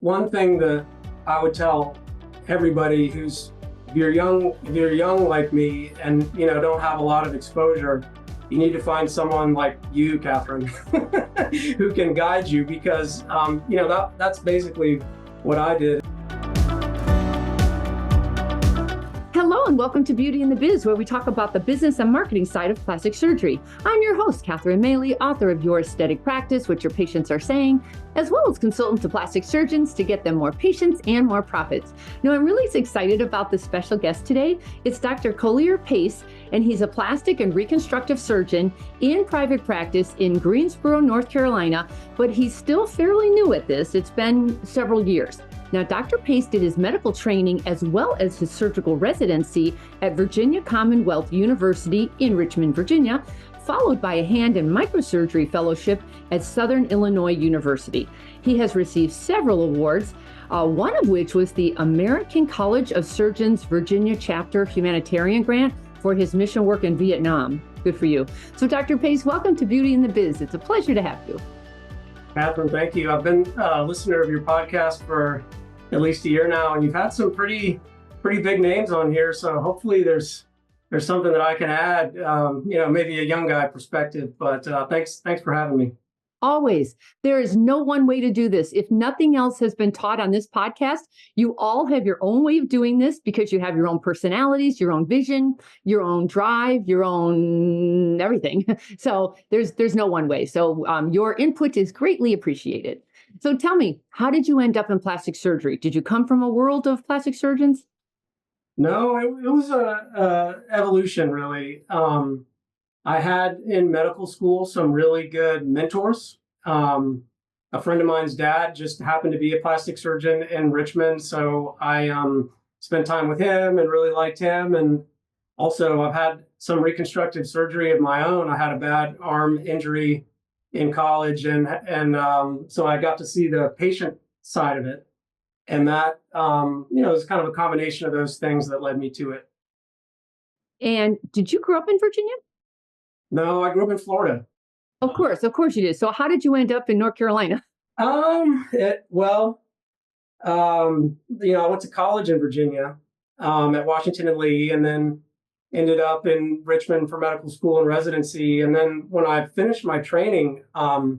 One thing that I would tell everybody who's if you're young like me and don't have a lot of exposure, you need to find someone like you, Catherine, who can guide you because that's basically what I did. Hello and welcome to Beauty and the Biz, where we talk about the business and marketing side of plastic surgery. I'm your host, Catherine Maley, author of Your Aesthetic Practice, What Your Patients Are Saying, as well as consultant to plastic surgeons to get them more patients and more profits. Now, I'm really excited about this special guest today. It's Dr. Collier Pace, and he's a plastic and reconstructive surgeon in private practice in Greensboro, North Carolina, but he's still fairly new at this. It's been several years. Now, Dr. Pace did his medical training as well as his surgical residency at Virginia Commonwealth University in Richmond, Virginia, followed by a hand and microsurgery fellowship at Southern Illinois University. He has received several awards, one of which was the American College of Surgeons Virginia Chapter Humanitarian Grant for his mission work in Vietnam. Good for you. So, Dr. Pace, welcome to Beauty and the Biz. It's a pleasure to have you. Catherine, thank you. I've been a listener of your podcast for at least a year now, and you've had some pretty big names on here. So hopefully there's something that I can add, maybe a young guy perspective. But thanks for having me. Always. There is no one way to do this. If nothing else has been taught on this podcast, you all have your own way of doing this because you have your own personalities, your own vision, your own drive, your own everything. So there's no one way. So your input is greatly appreciated. So tell me, how did you end up in plastic surgery? Did you come from a world of plastic surgeons? No, it was a evolution, really. I had in medical school some really good mentors. A friend of mine's dad just happened to be a plastic surgeon in Richmond, so I spent time with him and really liked him. And also, I've had some reconstructive surgery of my own. I had a bad arm injury in college, and so I got to see the patient side of it, and that was kind of a combination of those things that led me to it. And did you grow up in Virginia? No, I grew up in Florida. Of course you did. So how did you end up in North Carolina? I went to college in Virginia at Washington and Lee, and then ended up in Richmond for medical school and residency. And then when I finished my training, my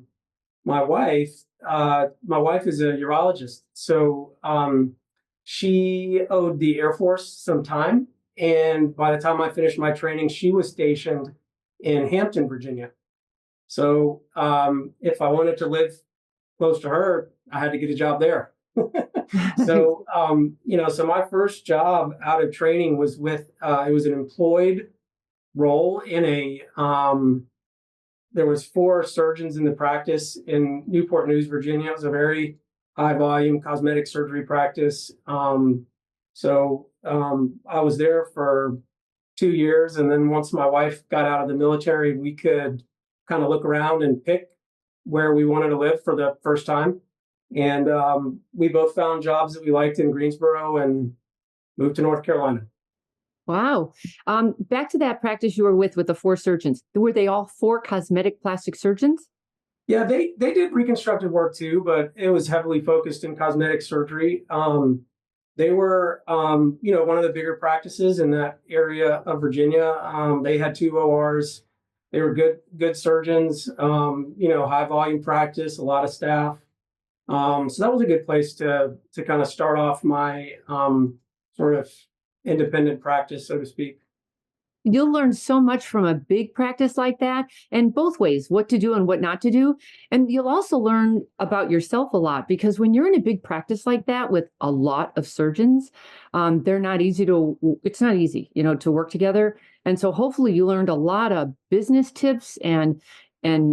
wife is a urologist. So she owed the Air Force some time. And by the time I finished my training, she was stationed in Hampton, Virginia. So if I wanted to live close to her, I had to get a job there. So, so my first job out of training was it was an employed role in there was 4 surgeons in the practice in Newport News, Virginia. It was a very high volume cosmetic surgery practice. So I was there for 2 years. And then once my wife got out of the military, we could kind of look around and pick where we wanted to live for the first time. And we both found jobs that we liked in Greensboro and moved to North Carolina. Wow. Back to that practice you were with the 4 surgeons. Were they all 4 cosmetic plastic surgeons? Yeah, they did reconstructive work too, but it was heavily focused in cosmetic surgery. They were, one of the bigger practices in that area of Virginia. They had 2 ORs. They were good surgeons, high volume practice, a lot of staff. So that was a good place to kind of start off my sort of independent practice, so to speak. You'll learn so much from a big practice like that, and both ways, what to do and what not to do. And you'll also learn about yourself a lot, because when you're in a big practice like that with a lot of surgeons, it's not easy, to work together. And so hopefully you learned a lot of business tips and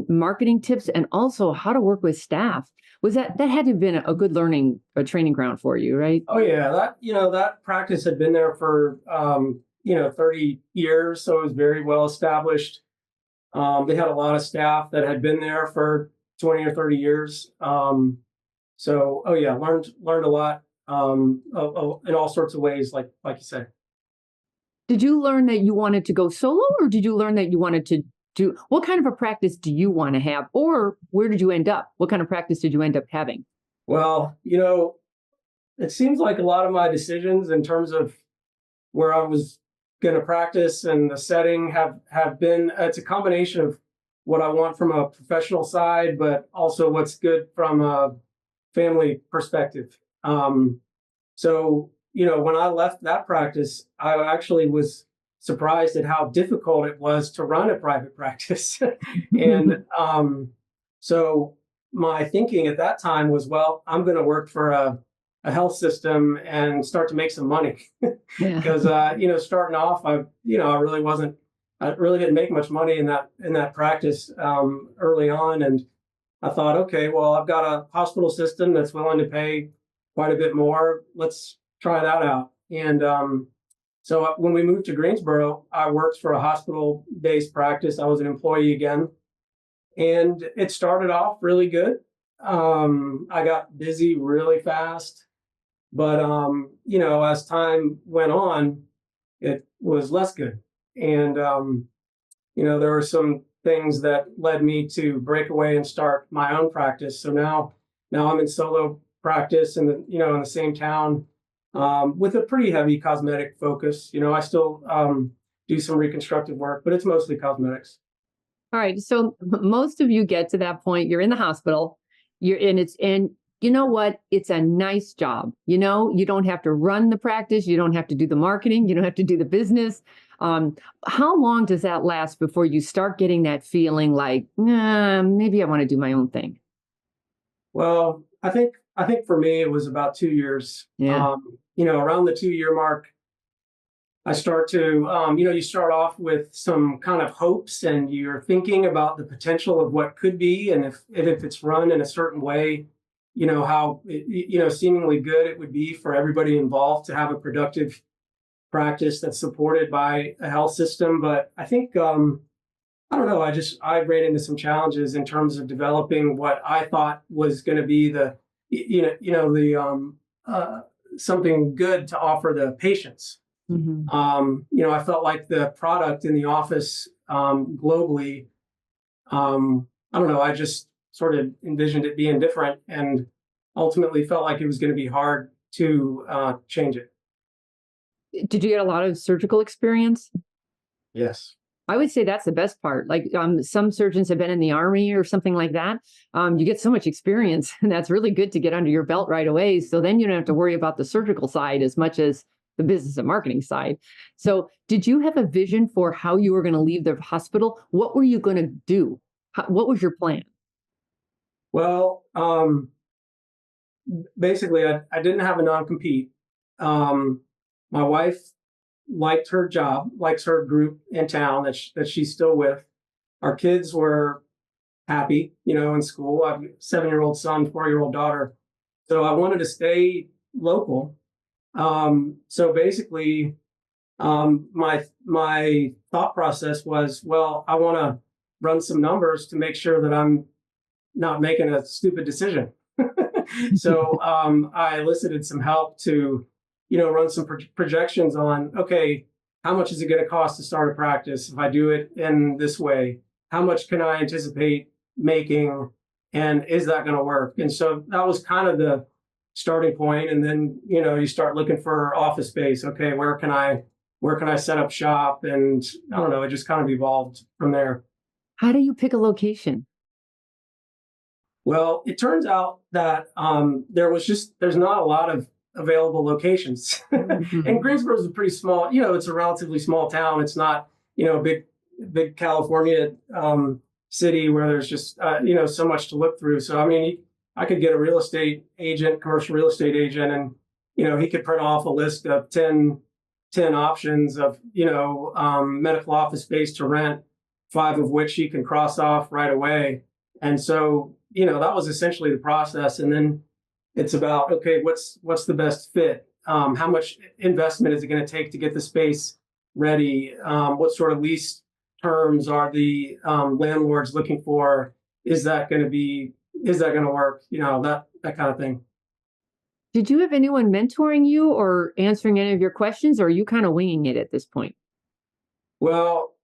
marketing tips, and also how to work with staff. That had to have been a training ground for you, right? Oh yeah, that practice had been there for 30 years, so it was very well established. They had a lot of staff that had been there for 20 or 30 years. Learned a lot in all sorts of ways, like you said. Did you learn that you wanted to go solo, or did you learn that you wanted to do, what kind of a practice do you want to have, or where did you end up? What kind of practice did you end up having? Well, it seems like a lot of my decisions in terms of where I was going to practice and the setting have been it's a combination of what I want from a professional side, but also what's good from a family perspective. So, when I left that practice, I actually was surprised at how difficult it was to run a private practice. And so my thinking at that time was, well, I'm going to work for a health system and start to make some money. Yeah. Because, starting off, I really didn't make much money in that practice early on. And I thought, okay, well, I've got a hospital system that's willing to pay quite a bit more. Let's try that out. And so when we moved to Greensboro, I worked for a hospital-based practice. I was an employee again, and it started off really good. I got busy really fast, but as time went on, it was less good. And there were some things that led me to break away and start my own practice. So now I'm in solo practice in the same town, with a pretty heavy cosmetic focus. I still do some reconstructive work, but it's mostly cosmetics. All right. So most of you get to that point, you're in the hospital, you're in it's and you know what? It's a nice job. You don't have to run the practice, you don't have to do the marketing, you don't have to do the business. Um, how long does that last before you start getting that feeling like, nah, maybe I want to do my own thing? Well, I think for me it was about 2 years. Yeah. Around the 2 year mark, I start to, you start off with some kind of hopes, and you're thinking about the potential of what could be, and if it's run in a certain way, how seemingly good it would be for everybody involved to have a productive practice that's supported by a health system. But I think I don't know. I ran into some challenges in terms of developing what I thought was going to be the uh, something good to offer the patients. Hmm. I felt like the product in the office globally. I don't know. I just sort of envisioned it being different, and ultimately felt like it was going to be hard to change it. Did you get a lot of surgical experience? Yes. I would say that's the best part. Like some surgeons have been in the army or something like that. You get so much experience, and that's really good to get under your belt right away. So then you don't have to worry about the surgical side as much as the business and marketing side. So, did you have a vision for how you were going to leave the hospital? What were you going to do? What was your plan? Well, basically, I didn't have a non compete. My wife liked her job, likes her group in town that she's still with. Our kids were happy, in school. I have a 7 year old son, 4 year old daughter. So I wanted to stay local. So basically, my thought process was, well, I want to run some numbers to make sure that I'm not making a stupid decision. So I elicited some help to, run some projections on, okay, how much is it going to cost to start a practice if I do it in this way? How much can I anticipate making? And is that going to work? And so that was kind of the starting point. And then, you start looking for office space. Okay, where can I set up shop? And I don't know, it just kind of evolved from there. How do you pick a location? Well, it turns out that there's not a lot of available locations, and Mhm. Greensboro is a pretty small. It's a relatively small town. It's not a big California city where there's just so much to look through. So I mean, I could get a real estate agent, commercial real estate agent, and he could print off a list of 10 options of medical office space to rent, five of which he can cross off right away. And so that was essentially the process. And then it's about, okay, what's the best fit? How much investment is it going to take to get the space ready? What sort of lease terms are the landlords looking for? Is that going to be is that going to work? That kind of thing. Did you have anyone mentoring you or answering any of your questions, or are you kind of winging it at this point? Well,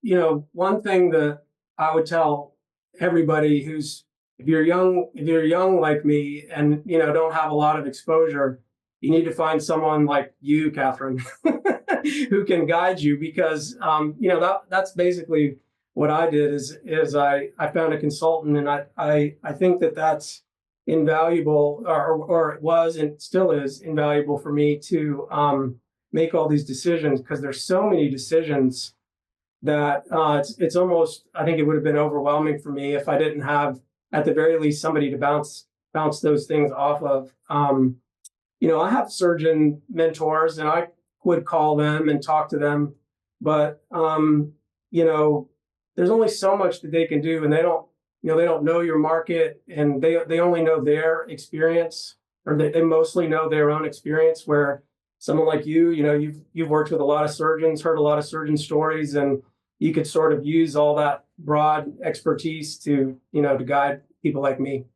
one thing that I would tell everybody who's if you're young like me and don't have a lot of exposure, you need to find someone like you, Catherine, who can guide you because that's basically what I did is I found a consultant and I think that's invaluable or it was and still is invaluable for me to make all these decisions because there's so many decisions that it's almost I think it would have been overwhelming for me if I didn't have at the very least somebody to bounce those things off of. I have surgeon mentors and I would call them and talk to them, but you know, there's only so much that they can do, and they don't know your market, and they only know their experience, or they mostly know their own experience. Where someone like you've worked with a lot of surgeons, heard a lot of surgeon stories, and you could sort of use all that broad expertise to guide people like me.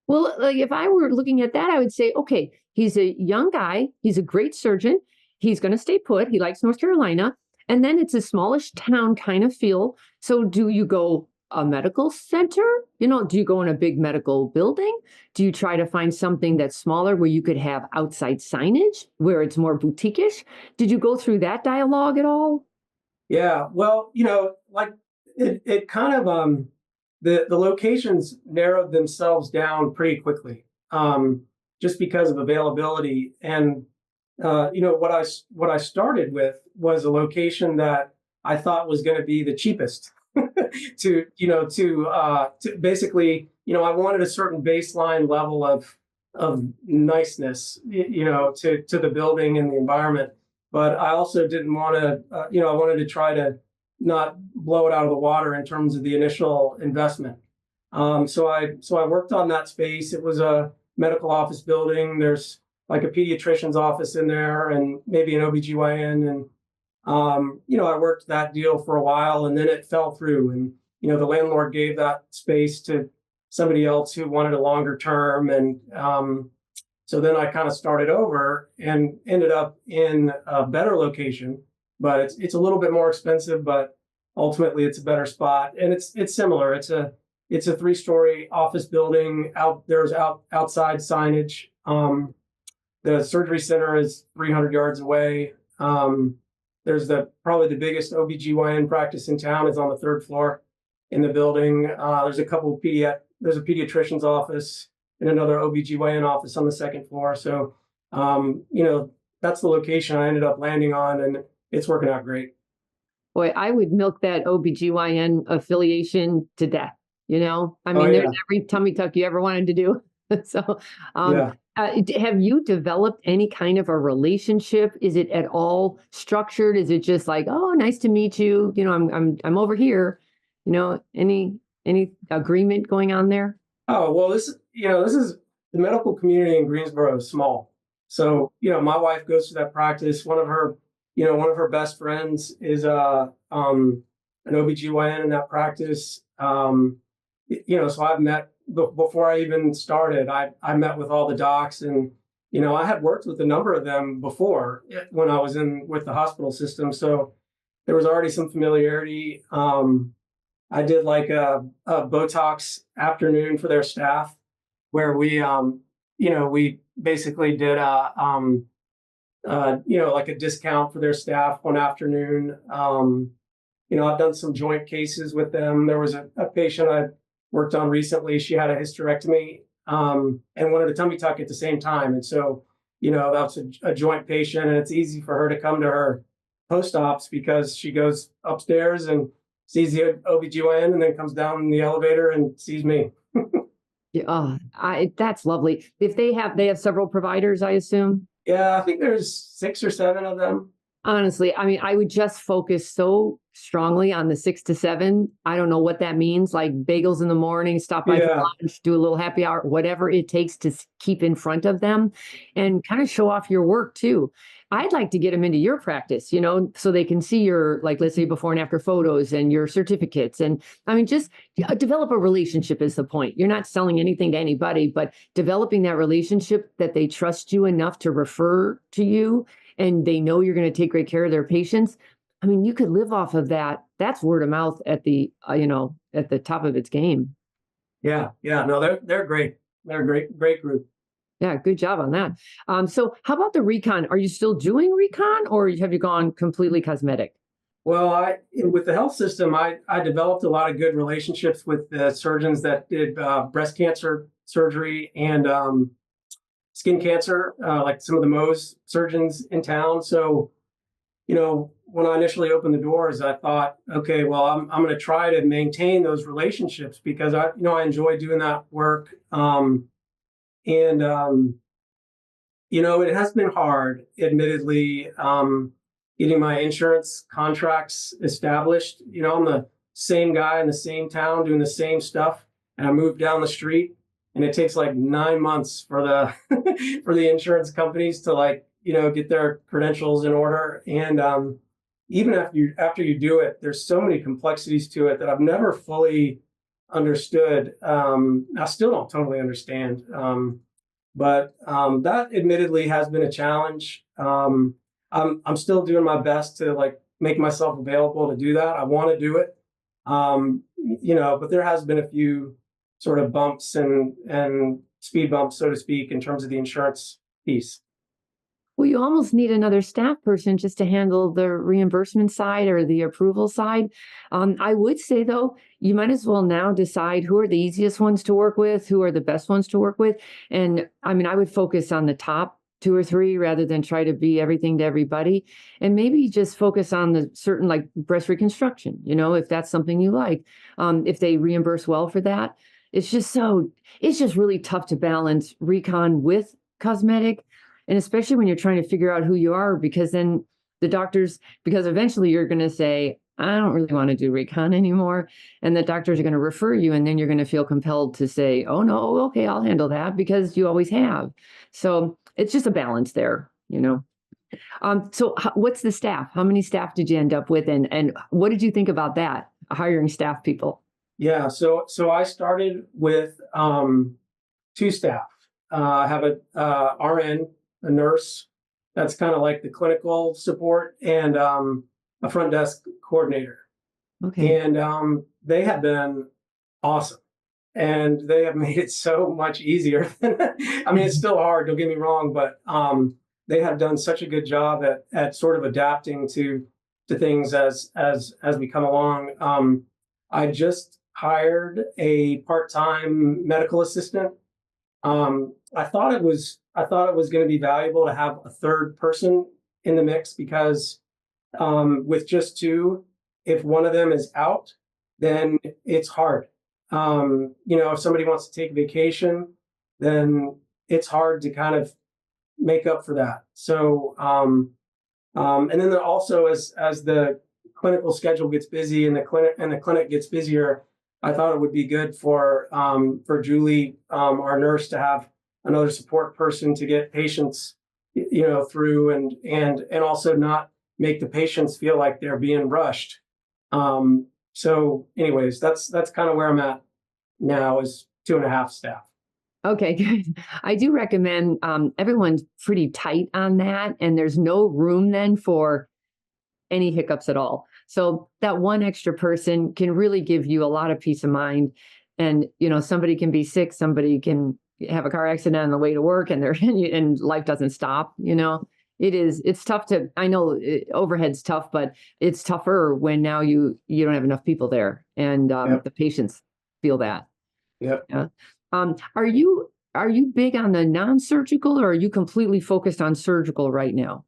Well, like if I were looking at that, I would say, okay, he's a young guy. He's a great surgeon. He's going to stay put. He likes North Carolina. And then it's a smallish town kind of feel. So do you go a medical center? Do you go in a big medical building? Do you try to find something that's smaller where you could have outside signage where it's more boutique-ish? Did you go through that dialogue at all? Yeah, well, like it kind of the locations narrowed themselves down pretty quickly, just because of availability. And what I started with was a location that I thought was going to be the cheapest to basically I wanted a certain baseline level of niceness to the building and the environment, but I also didn't want to I wanted to try to not blow it out of the water in terms of the initial investment. So I worked on that space. It was a medical office building. There's like a pediatrician's office in there and maybe an OBGYN. And I worked that deal for a while and then it fell through. And the landlord gave that space to somebody else who wanted a longer term. And so then I kind of started over and ended up in a better location, but it's a little bit more expensive, but ultimately it's a better spot. And it's similar. It's a 3-story office building. There's outside signage. The surgery center is 300 yards away. There's probably the biggest OBGYN practice in town is on the 3rd floor in the building. There's a couple of there's a pediatrician's office and another OBGYN office on the 2nd floor. So, that's the location I ended up landing on, and it's working out great. Boy, I would milk that OBGYN affiliation to death. I Oh mean, there's yeah, every tummy tuck you ever wanted to do. So, yeah. have you developed any kind of a relationship? Is it at all structured? Is it just like, oh, nice to meet you? I'm over here. Any agreement going on there? Oh well, this is the medical community in Greensboro is small. So my wife goes to that practice. One of her best friends is an OBGYN in that practice. So I've met before I even started. I met with all the docs, and I had worked with a number of them before when I was in with the hospital system. So there was already some familiarity. I did like a Botox afternoon for their staff, where we basically did like a discount for their staff one afternoon. I've done some joint cases with them. There was a patient I worked on recently. She had a hysterectomy and wanted a tummy tuck at the same time. And so, that's a joint patient, and it's easy for her to come to her post-ops because she goes upstairs and sees the OBGYN and then comes down in the elevator and sees me. Yeah, that's lovely. If they have several providers, I assume. Yeah, I think there's 6 or 7 of them. Honestly, I mean, I would just focus so strongly on the 6 to 7. I don't know what that means, like bagels in the morning, stop by for Yeah. lunch, do a little happy hour, whatever it takes to keep in front of them and kind of show off your work too. I'd like to get them into your practice, so they can see your, like, let's say before and after photos and your certificates. And I mean, just develop a relationship is the point. You're not selling anything to anybody, but developing that relationship that they trust you enough to refer to you and they know you're going to take great care of their patients. I mean, you could live off of that. That's word of mouth at the top of its game. Yeah. No, they're great. They're a great group. Yeah, good job on that. So how about the recon? Are you still doing recon or have you gone completely cosmetic? Well, with the health system, I developed a lot of good relationships with the surgeons that did breast cancer surgery and skin cancer, like some of the Mohs surgeons in town. So, when I initially opened the doors, I thought, okay, well, I'm going to try to maintain those relationships because I enjoy doing that work. And it has been hard, admittedly, getting my insurance contracts established. I'm the same guy in the same town doing the same stuff, and I moved down the street, and it takes like 9 months for the for the insurance companies to get their credentials in order. And even after you do it, there's so many complexities to it that I've never fully understood. I still don't totally understand. But that admittedly has been a challenge. I'm still doing my best to make myself available to do that. I want to do it. But there has been a few sort of bumps and speed bumps, so to speak, in terms of the insurance piece. Well, you almost need another staff person just to handle the reimbursement side or the approval side. I would say, though, you might as well now decide who are the easiest ones to work with, who are the best ones to work with. And I mean, I would focus on the top two or three rather than try to be everything to everybody. And maybe just focus on the certain, like breast reconstruction, if that's something you like, if they reimburse well for that. It's just really tough to balance recon with cosmetic. And especially when you're trying to figure out who you are, because then because eventually you're going to say, I don't really want to do recon anymore. And the doctors are going to refer you. And then you're going to feel compelled to say, oh, no, okay, I'll handle that because you always have. So it's just a balance there. So what's the staff? How many staff did you end up with? And what did you think about that, hiring staff people? Yeah. So I started with two staff. I have a RN, a nurse that's kind of like the clinical support, and a front desk coordinator. Okay. And they have been awesome, and they have made it so much easier. I mean, it's still hard, don't get me wrong, but they have done such a good job at sort of adapting to things as we come along. I just hired a part-time medical assistant. I thought it was going to be valuable to have a third person in the mix because with just two, if one of them is out, then it's hard. If somebody wants to take vacation, then it's hard to kind of make up for that. So, and then also as the clinical schedule gets busy and the clinic gets busier, I thought it would be good for Julie, our nurse, to have another support person to get patients, through and also not make the patients feel like they're being rushed. So, anyways, that's kind of where I'm at now, is 2.5 staff. Okay, good. I do recommend everyone's pretty tight on that, and there's no room then for any hiccups at all. So that one extra person can really give you a lot of peace of mind. And somebody can be sick, somebody can have a car accident on the way to work, and and life doesn't stop. It's tough to. I know overhead's tough, but it's tougher when now you don't have enough people there, and Yep. the patients feel that. Yep. Yeah. Are you big on the non-surgical, or are you completely focused on surgical right now?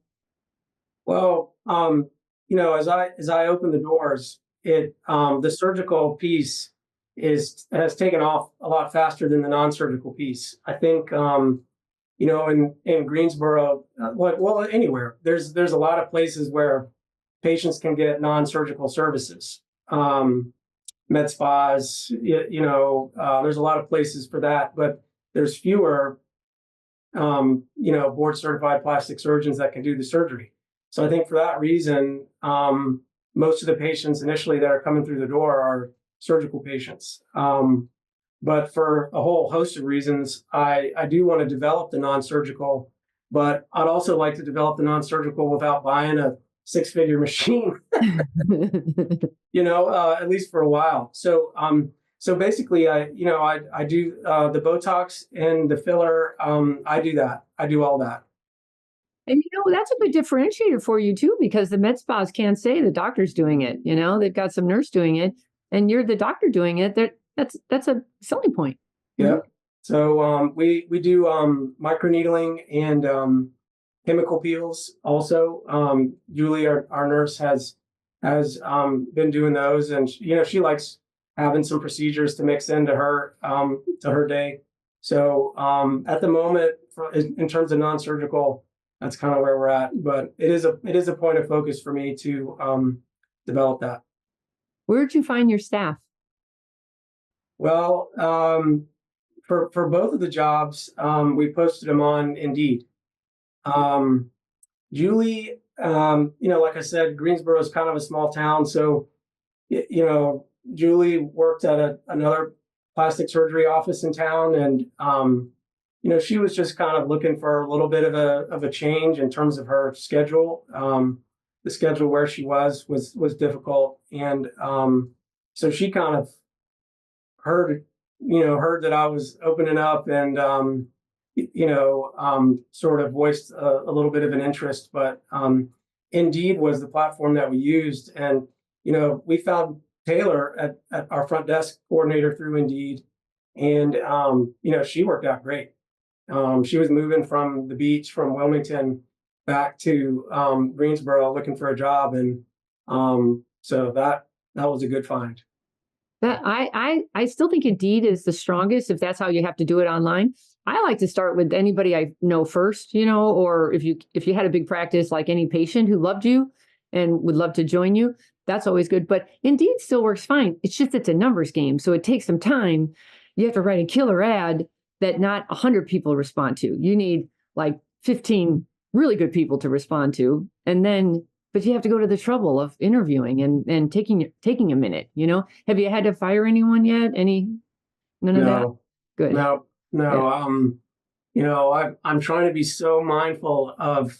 Well, as I open the doors, the surgical piece has taken off a lot faster than the non-surgical piece. I think in Greensboro, anywhere, there's a lot of places where patients can get non-surgical services, med spas. There's a lot of places for that, but there's fewer board certified plastic surgeons that can do the surgery. So I think for that reason, most of the patients initially that are coming through the door are surgical patients. But for a whole host of reasons, I do want to develop the non-surgical, but I'd also like to develop the non-surgical without buying a 6-figure machine, at least for a while. So So basically, I do the Botox and the filler. I do that. I do all that. And that's a good differentiator for you too, because the med spas can't say the doctor's doing it. They've got some nurse doing it, and you're the doctor doing it. That's a selling point. Yeah. So we do microneedling and chemical peels also. Julie, our nurse, has been doing those, and she likes having some procedures to mix into her day. So at the moment, in terms of non-surgical, that's kind of where we're at. But it is a point of focus for me to develop that. Where'd you find your staff? Well, for both of the jobs, we posted them on Indeed. Um, Julie, like I said, Greensboro is kind of a small town, so Julie worked at another plastic surgery office in town, and she was just kind of looking for a little bit of a change in terms of her schedule. The schedule where she was difficult, and so she kind of heard that I was opening up, and sort of voiced a little bit of an interest. But Indeed was the platform that we used, and we found Taylor at our front desk coordinator through Indeed, and she worked out great. She was moving from the beach from Wilmington back to Greensboro looking for a job, and so that was a good find. That I still think Indeed is the strongest if that's how you have to do it online. I like to start with anybody I know first, or if you had a big practice, like any patient who loved you and would love to join you, that's always good. But Indeed still works fine. It's just it's a numbers game, so it takes some time. You have to write a killer ad that not 100 people respond to. You need like 15 really good people to respond to, but you have to go to the trouble of interviewing and taking a minute. Have you had to fire anyone yet? None of that? Good. No. Yeah. I'm trying to be so mindful of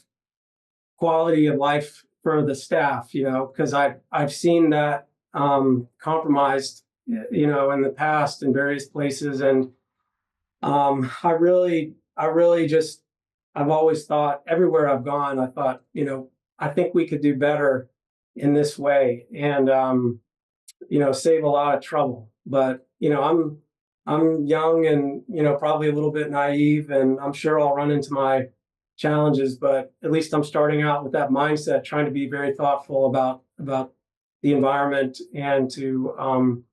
quality of life for the staff, because I've seen that compromised, in the past in various places. And I really just, I've always thought, everywhere I've gone, I thought, I think we could do better in this way, and save a lot of trouble. But I'm young and probably a little bit naive, and I'm sure I'll run into my challenges. But at least I'm starting out with that mindset, trying to be very thoughtful about the environment, and to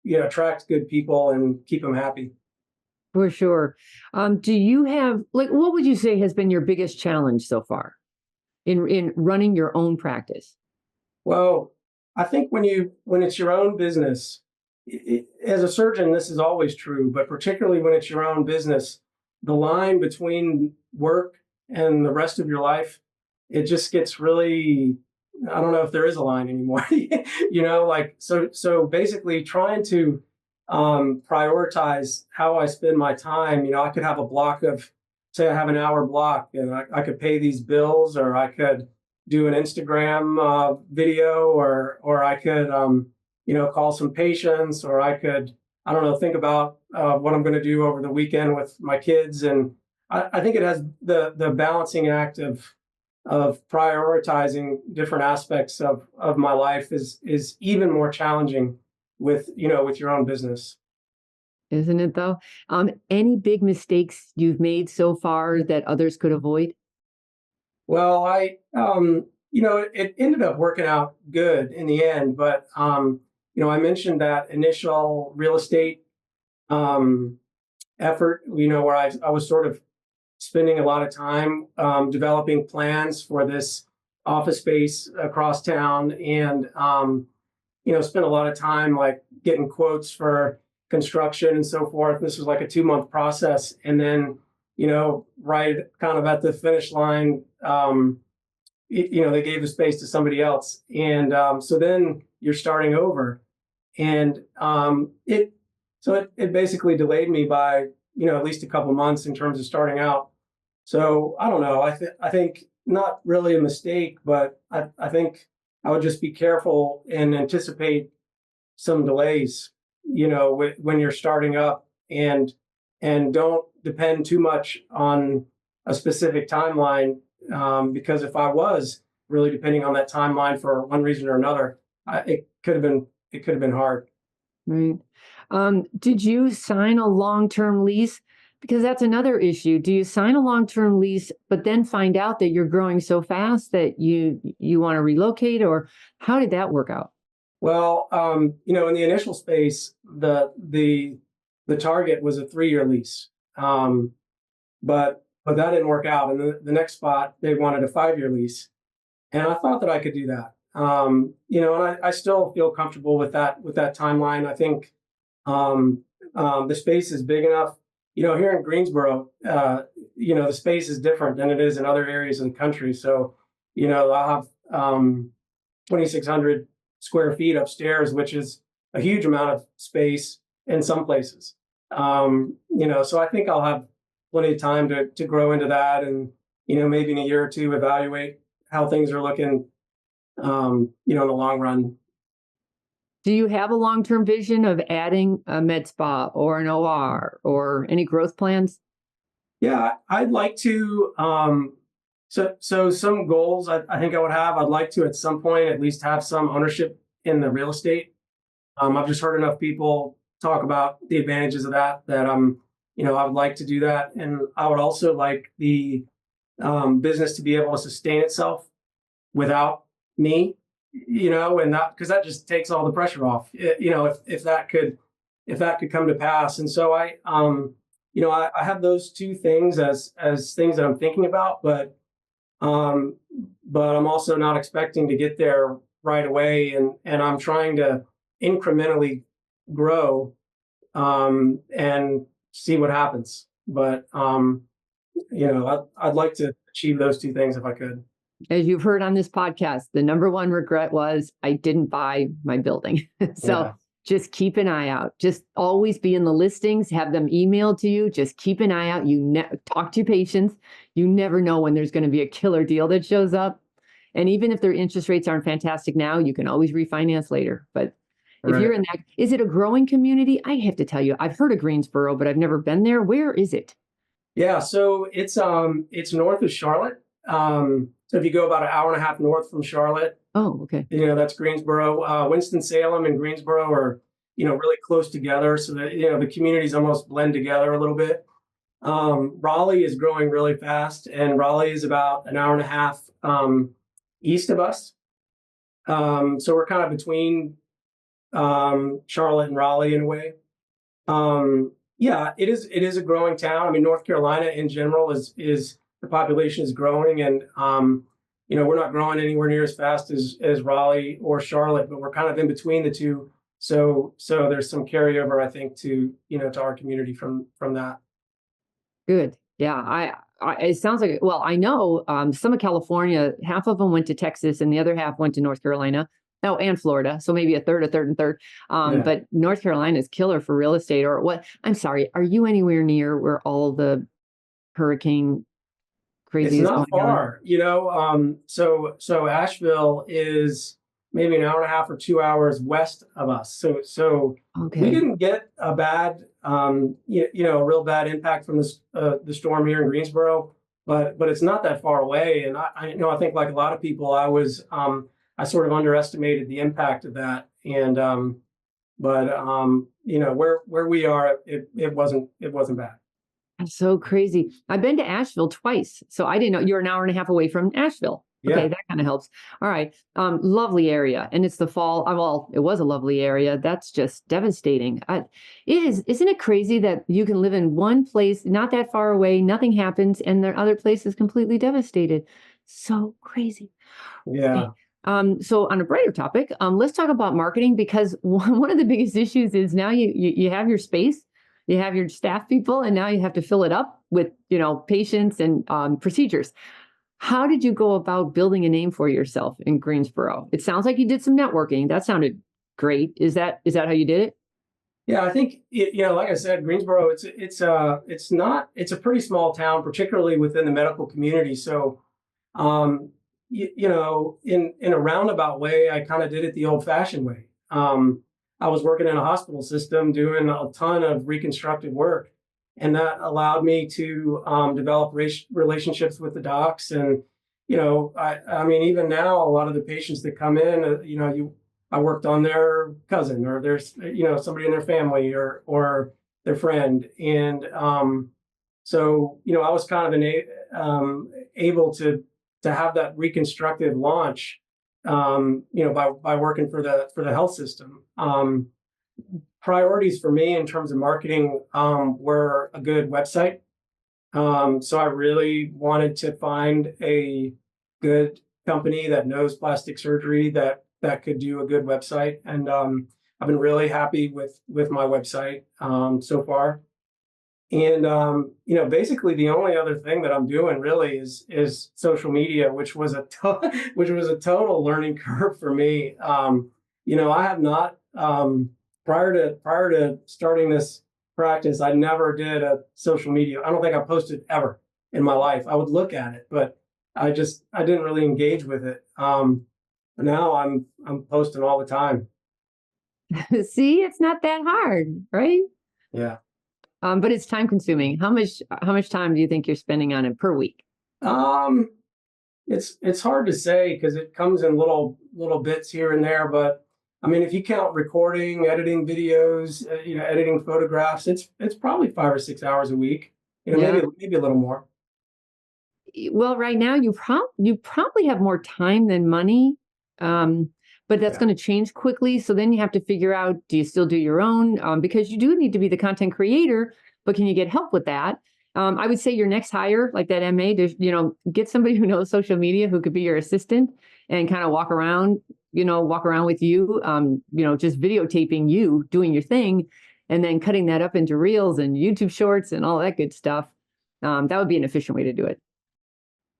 attract good people and keep them happy. For sure. Do you have what would you say has been your biggest challenge so far in running your own practice? Well, I think when it's your own business, as a surgeon, this is always true, but particularly when it's your own business, the line between work and the rest of your life, it just gets really, I don't know if there is a line anymore. So basically trying to prioritize how I spend my time. I could have a block of, say I have an hour block, and I could pay these bills, or I could do an Instagram video, or I could call some patients, or I could, I don't know, think about what I'm going to do over the weekend with my kids. And I think it has the balancing act of prioritizing different aspects of my life is even more challenging with your own business. Isn't it though? Any big mistakes you've made so far that others could avoid? Well, it ended up working out good in the end, but I mentioned that initial real estate effort, where I was sort of spending a lot of time developing plans for this office space across town, and spent a lot of time like getting quotes for construction and so forth. This was like a 2-month process, and then right kind of at the finish line, they gave the space to somebody else, and so then you're starting over, and it basically delayed me by at least a couple months in terms of starting out. So I don't know. I think not really a mistake, but I think I would just be careful and anticipate some delays. when you're starting up, and don't depend too much on a specific timeline, because if I was really depending on that timeline for one reason or another, it could have been hard. Right. Did you sign a long-term lease? Because that's another issue. Do you sign a long-term lease, but then find out that you're growing so fast that you want to relocate, or how did that work out? Well, in the initial space, the target was a 3-year lease, but that didn't work out. And the next spot, they wanted a 5-year lease, and I thought that I could do that. And I still feel comfortable with that timeline. I think the space is big enough. Here in Greensboro, the space is different than it is in other areas of the country. So, I'll have 2,600 square feet upstairs, which is a huge amount of space in some places. So I think I'll have plenty of time to grow into that, and maybe in a year or two evaluate how things are looking, in the long run. Do you have a long-term vision of adding a med spa or an OR or any growth plans? Yeah, I'd like to. So some goals I think I would have. I'd like to at some point at least have some ownership in the real estate. I've just heard enough people talk about the advantages of that I would like to do that, and I would also like the business to be able to sustain itself without me, and that, because that just takes all the pressure off. If that could come to pass. And so I have those two things as things that I'm thinking about, but I'm also not expecting to get there right away, and I'm trying to incrementally grow, and see what happens. But I'd like to achieve those two things if I could. As you've heard on this podcast, the number one regret was I didn't buy my building. So Yeah. just keep an eye out. Just always be in the listings, have them emailed to you. Just keep an eye out. Talk to your patients. You never know when there's going to be a killer deal that shows up. And even if their interest rates aren't fantastic now, you can always refinance later. But if you're in that, is it a growing community? I have to tell you, I've heard of Greensboro, but I've never been there. Where is it? Yeah, so it's north of Charlotte. So if you go about an hour and a half north from Charlotte, Oh, okay. that's Greensboro. Winston-Salem and Greensboro are really close together, so that the communities almost blend together a little bit. Raleigh is growing really fast, and Raleigh is about an hour and a half east of us. So we're kind of between Charlotte and Raleigh in a way. Yeah, it is a growing town. I mean, North Carolina in general is the population is growing, and we're not growing anywhere near as fast as Raleigh or Charlotte, but we're kind of in between the two. So there's some carryover, I think, to to our community from that. Good. Yeah. It sounds like, well, I know some of California, half of them went to Texas and the other half went to North Carolina. Oh, and Florida. So maybe a third, and third. Yeah. But North Carolina is killer for real estate. Or what? I'm sorry. Are you anywhere near where all the hurricane crazy It's is not going on? far, So Asheville is maybe an hour and a half or 2 hours west of us. So we Okay. didn't get a bad, a real bad impact from this the storm here in Greensboro, but it's not that far away. And I think like a lot of people, I sort of underestimated the impact of that. And where we are, it wasn't bad. That's so crazy. I've been to Asheville twice. So I didn't know you're an hour and a half away from Asheville. Okay, Yeah. that kind of helps. All right. Lovely area. And it's the fall. Well, it was a lovely area. That's just devastating. Isn't it crazy that you can live in one place, not that far away, nothing happens, and the other place is completely devastated? So crazy. Yeah. So on a brighter topic, let's talk about marketing, because one of the biggest issues is now you have your space, you have your staff people, and now you have to fill it up with, patients and procedures. How did you go about building a name for yourself in Greensboro? It sounds like you did some networking. That sounded great. Is that how you did it? Yeah, I think like I said, Greensboro, it's a pretty small town, particularly within the medical community. So, in a roundabout way, I kind of did it the old-fashioned way. I was working in a hospital system doing a ton of reconstructive work. And that allowed me to develop relationships with the docs. And, I mean, even now, a lot of the patients that come in, I worked on their cousin or there's, somebody in their family or their friend. And so, I was kind of able to have that reconstructive launch, by working for the health system. Priorities for me in terms of marketing were a good website. So I really wanted to find a good company that knows plastic surgery that could do a good website, and I've been really happy with my website so far. And basically the only other thing that I'm doing really is social media, which was which was a total learning curve for me. I have not prior to starting this practice, I never did a social media. I don't think I posted ever in my life. I would look at it, but I didn't really engage with it. Now I'm posting all the time. See, it's not that hard, right? Yeah. But it's time consuming. How much time do you think you're spending on it per week? Um, it's hard to say because it comes in little bits here and there, but I mean, if you count recording, editing videos, editing photographs, it's probably 5 or 6 hours a week. Yeah. Maybe a little more. Well, right now you probably have more time than money, but that's Yeah. going to change quickly. So then you have to figure out, do you still do your own? Because you do need to be the content creator, but can you get help with that? I would say your next hire, like that MA, get somebody who knows social media who could be your assistant and kind of walk around with you, just videotaping you doing your thing, and then cutting that up into reels and YouTube shorts and all that good stuff. That would be an efficient way to do it.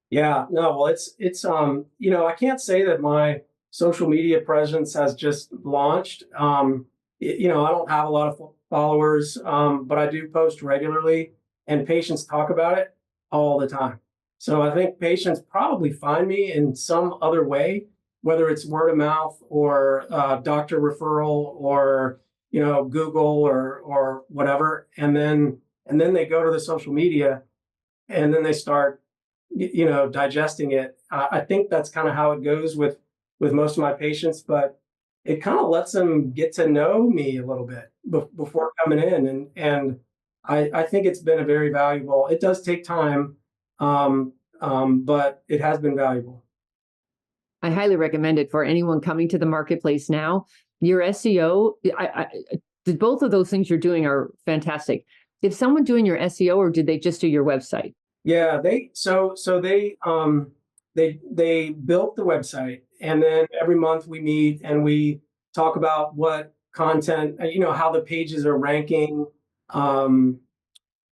Yeah, no, well, it's I can't say that my social media presence has just launched. I don't have a lot of followers, but I do post regularly, and patients talk about it all the time. So I think patients probably find me in some other way, whether it's word of mouth or doctor referral or Google or whatever, and then they go to the social media and then they start digesting it. I think that's kind of how it goes with most of my patients, but it kind of lets them get to know me a little bit before coming in, and I think it's been a very valuable. It does take time, but it has been valuable. I highly recommend it for anyone coming to the marketplace now. Your SEO, both of those things you're doing are fantastic. Did someone doing your SEO, or did they just do your website? Yeah, they built the website, and then every month we meet and we talk about what content, how the pages are ranking, um,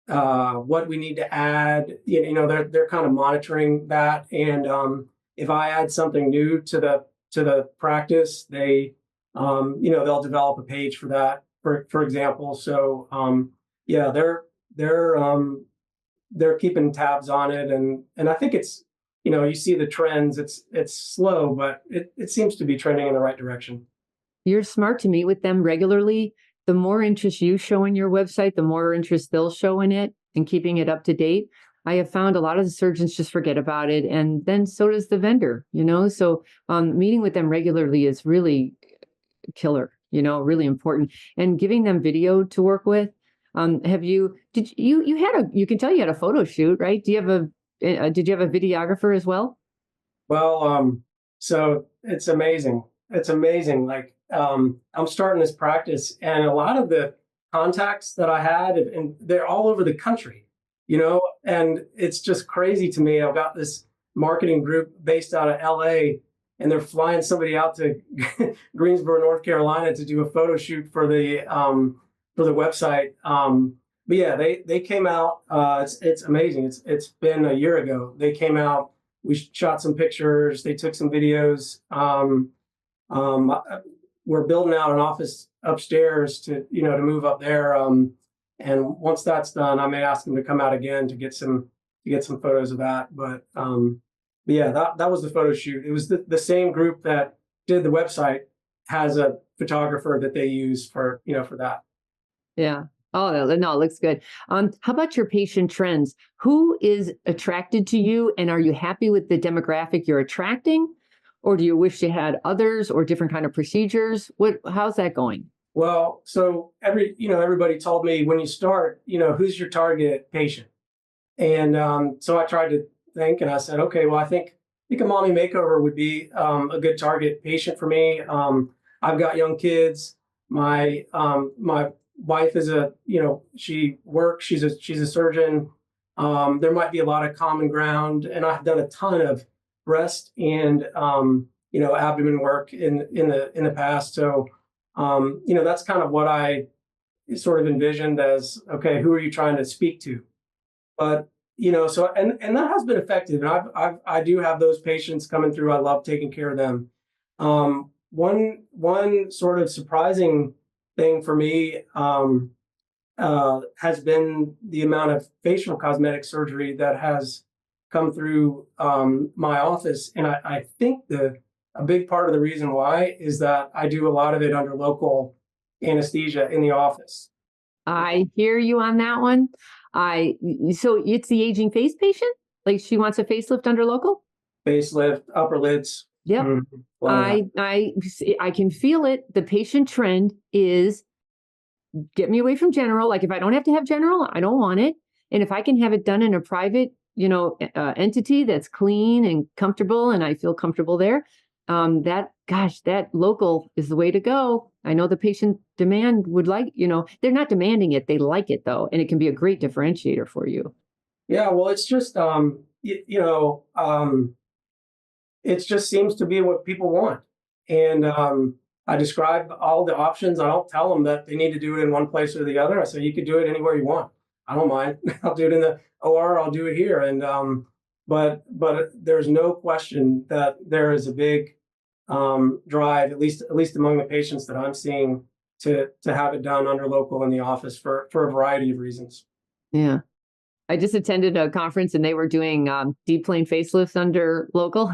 what we need to add. They're kind of monitoring that, and if I add something new to the practice, they'll develop a page for that, for example. So yeah, they're keeping tabs on it, and I think it's you see the trends. It's slow, but it seems to be trending in the right direction. You're smart to meet with them regularly. The more interest you show in your website, the more interest they'll show in it and keeping it up to date. I have found a lot of the surgeons just forget about it, and then so does the vendor, So meeting with them regularly is really killer, really important. And giving them video to work with. You can tell you had a photo shoot, right? Did you have a videographer as well? Well, so it's amazing. It's amazing. Like I'm starting this practice, and a lot of the contacts that I had, and they're all over the country, and it's just crazy to me. I've got this marketing group based out of LA, and they're flying somebody out to Greensboro, North Carolina to do a photo shoot for the website. But yeah, they came out. It's amazing. It's been a year ago. They came out. We shot some pictures. They took some videos. Um, we're building out an office upstairs to move up there. And once that's done, I may ask them to come out again to get some photos of that. But yeah, that was the photo shoot. It was the same group that did the website has photographer that they use for, for that. Yeah. Oh, no, it looks good. How about your patient trends? Who is attracted to you, and are you happy with the demographic you're attracting, or do you wish you had others or different kind of procedures? How's that going? Well, so everybody told me when you start, who's your target patient? And so I tried to think, and I said, okay, well, I think a mommy makeover would be a good target patient for me. I've got young kids. My wife is she works. She's a surgeon. There might be a lot of common ground, and I've done a ton of breast and abdomen work in the past. So that's kind of what I sort of envisioned as, okay, who are you trying to speak to? But so and that has been effective, and I do have those patients coming through. I love taking care of them. One sort of surprising thing for me has been the amount of facial cosmetic surgery that has come through my office, and I think a big part of the reason why is that I do a lot of it under local anesthesia in the office. I hear you on that one. So it's the aging face patient? Like she wants a facelift under local? Facelift, upper lids. Yep. A lot of that. I can feel it. The patient trend is get me away from general. Like if I don't have to have general, I don't want it. And if I can have it done in a private, entity that's clean and comfortable, and I feel comfortable there, that local is the way to go. I know the patient demand would like, they're not demanding it. They like it though. And it can be a great differentiator for you. Yeah, well, it's just it just seems to be what people want. And I describe all the options. I don't tell them that they need to do it in one place or the other. I say you could do it anywhere you want. I don't mind. I'll do it in the OR. I'll do it here. And but there's no question that there is a big drive, at least among the patients that I'm seeing, to have it done under local in the office for a variety of reasons. Yeah. I just attended a conference and they were doing deep plane facelifts under local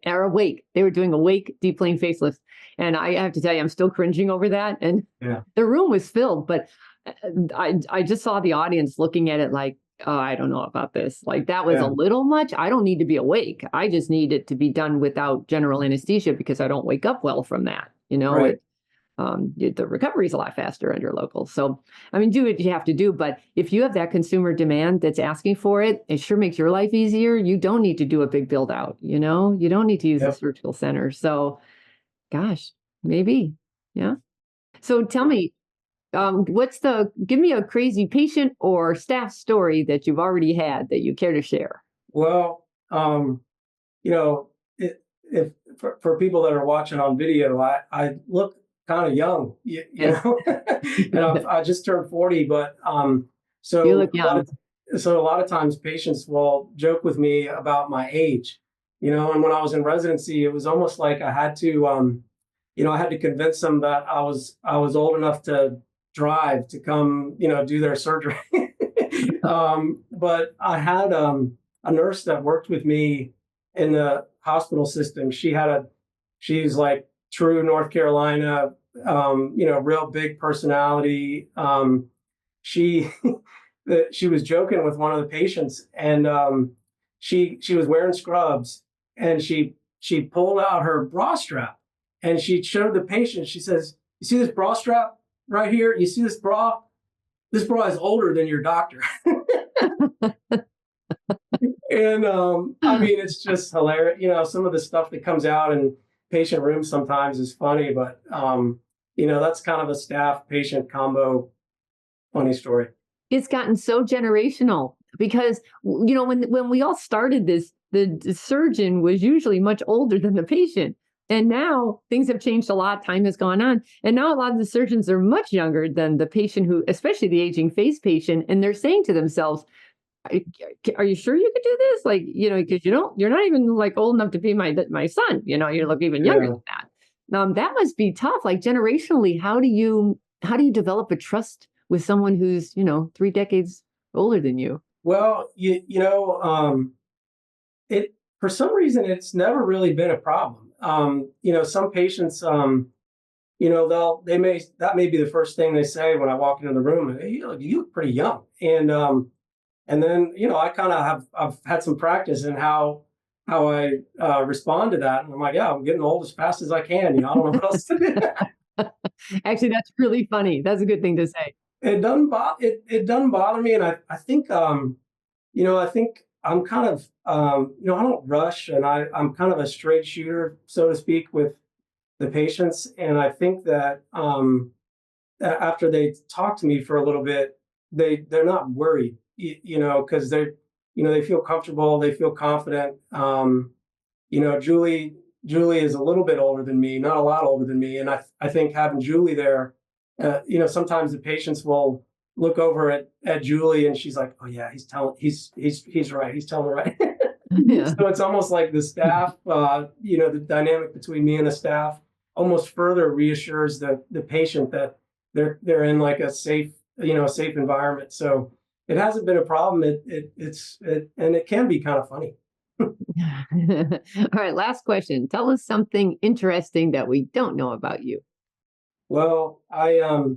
or awake. They were doing awake deep plane facelifts. And I have to tell you, I'm still cringing over that. And Yeah. the room was filled, but I just saw the audience looking at it like, oh, I don't know about this. Like that was a little much. I don't need to be awake. I just need it to be done without general anesthesia because I don't wake up well from that. Right. The recovery is a lot faster under local. So, I mean, do what you have to do. But if you have that consumer demand that's asking for it, it sure makes your life easier. You don't need to do a big build out, you don't need to use a surgical center. So, gosh, maybe. Yeah. So tell me, give me a crazy patient or staff story that you've already had that you care to share. Well, if for people that are watching on video, I look kind of young, and I just turned 40, but so You look young. a lot of times patients will joke with me about my age, and when I was in residency, it was almost like I had to, I had to convince them that I was old enough to drive to come, do their surgery. But I had a nurse that worked with me in the hospital system. She's like true North Carolina, real big personality. She she was joking with one of the patients, and she was wearing scrubs, and she pulled out her bra strap, and she showed the patient. She says, "You see this bra strap right here? You see this bra? This bra is older than your doctor." And I mean, it's just hilarious. Some of the stuff that comes out in patient rooms sometimes is funny, but that's kind of a staff patient combo funny story. It's gotten so generational because when we all started this, the surgeon was usually much older than the patient. And now things have changed a lot. Time has gone on. And now a lot of the surgeons are much younger than the patient especially the aging face patient. And they're saying to themselves, are you sure you could do this? Like, because you're not even like old enough to be my son, you look even younger than that. That must be tough. Like generationally, how do you develop a trust with someone who's, 3 decades older than you? Well, it for some reason it's never really been a problem. Some patients that may be the first thing they say when I walk into the room. Hey, you look pretty young. And then, I kind of I've had some practice in how I respond to that. And I'm like, yeah, I'm getting old as fast as I can. I don't know what else to do. Actually, that's really funny. That's a good thing to say. It doesn't bother me. And I think, I think I'm kind of, I don't rush, and I'm kind of a straight shooter, so to speak, with the patients. And I think that after they talk to me for a little bit, they're not worried, because they feel comfortable, they feel confident. Julie is a little bit older than me, not a lot older than me, and I think having Julie there, sometimes the patients will look over at Julie, and she's like, oh yeah, he's right, he's telling me right. Yeah. So it's almost like the staff, the dynamic between me and the staff almost further reassures the patient that they're in like a safe environment. So it hasn't been a problem. And it can be kind of funny. All right, last question. Tell us something interesting that we don't know about you. Well, a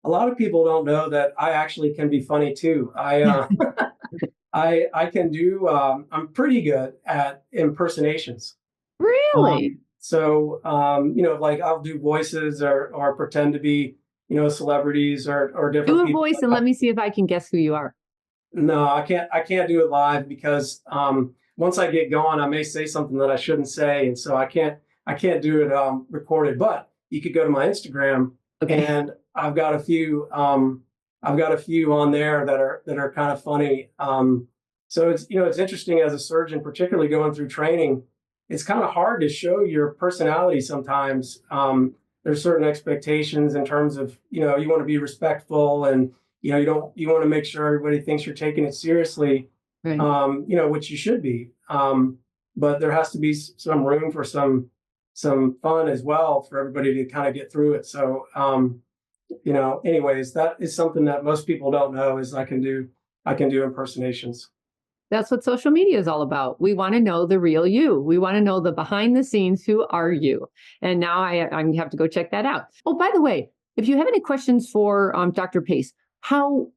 lot of people don't know that I actually can be funny too. I can do. I'm pretty good at impersonations. Really? Like I'll do voices or pretend to be, celebrities or different Do a people. voice and let me see if I can guess who you are. No, I can't. I can't do it live because once I get going, I may say something that I shouldn't say, and so I can't. I can't do it recorded. But you could go to my Instagram, Okay. and I've got a few. I've got a few on there that are kind of funny. So it's interesting as a surgeon, particularly going through training. It's kind of hard to show your personality sometimes. There's certain expectations in terms of you want to be respectful, and you want to make sure everybody thinks you're taking it seriously. Right. Which you should be. But there has to be some room for some fun as well for everybody to kind of get through it. So anyways, that is something that most people don't know is I can do impersonations. That's what social media is all about. We want to know the real you. We want to know the behind the scenes, who are you? And now I have to go check that out. Oh, by the way, if you have any questions for Dr. Pace, how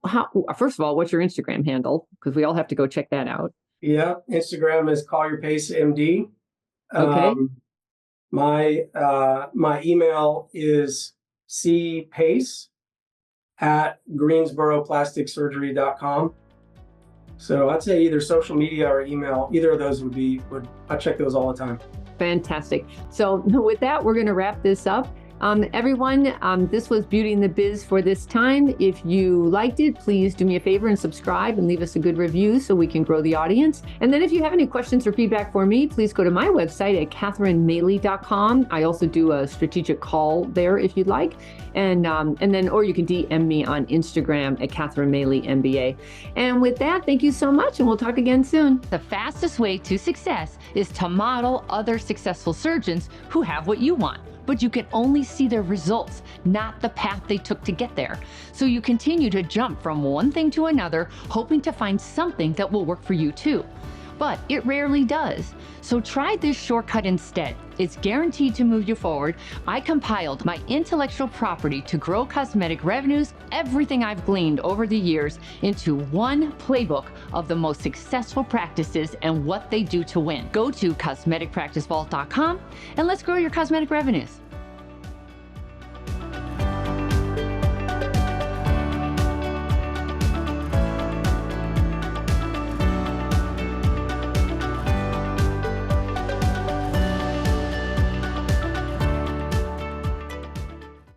first of all, what's your Instagram handle? Because we all have to go check that out. Yeah, Instagram is Collier Pace MD. Okay. My email is cpace@greensboroplasticsurgery.com. So I'd say either social media or email, either of those I check those all the time. Fantastic. So with that, we're going to wrap this up. Everyone, this was Beauty in the Biz for this time. If you liked it, please do me a favor and subscribe and leave us a good review so we can grow the audience. And then if you have any questions or feedback for me, please go to my website at catherinemaley.com. I also do a strategic call there if you'd like. And then, or you can DM me on Instagram at Catherine Maley MBA. And with that, thank you so much, and we'll talk again soon. The fastest way to success is to model other successful surgeons who have what you want. But you can only see their results, not the path they took to get there. So you continue to jump from one thing to another, hoping to find something that will work for you too. But it rarely does. So try this shortcut instead. It's guaranteed to move you forward. I compiled my intellectual property to grow cosmetic revenues, everything I've gleaned over the years, into one playbook of the most successful practices and what they do to win. Go to cosmeticpracticevault.com and let's grow your cosmetic revenues.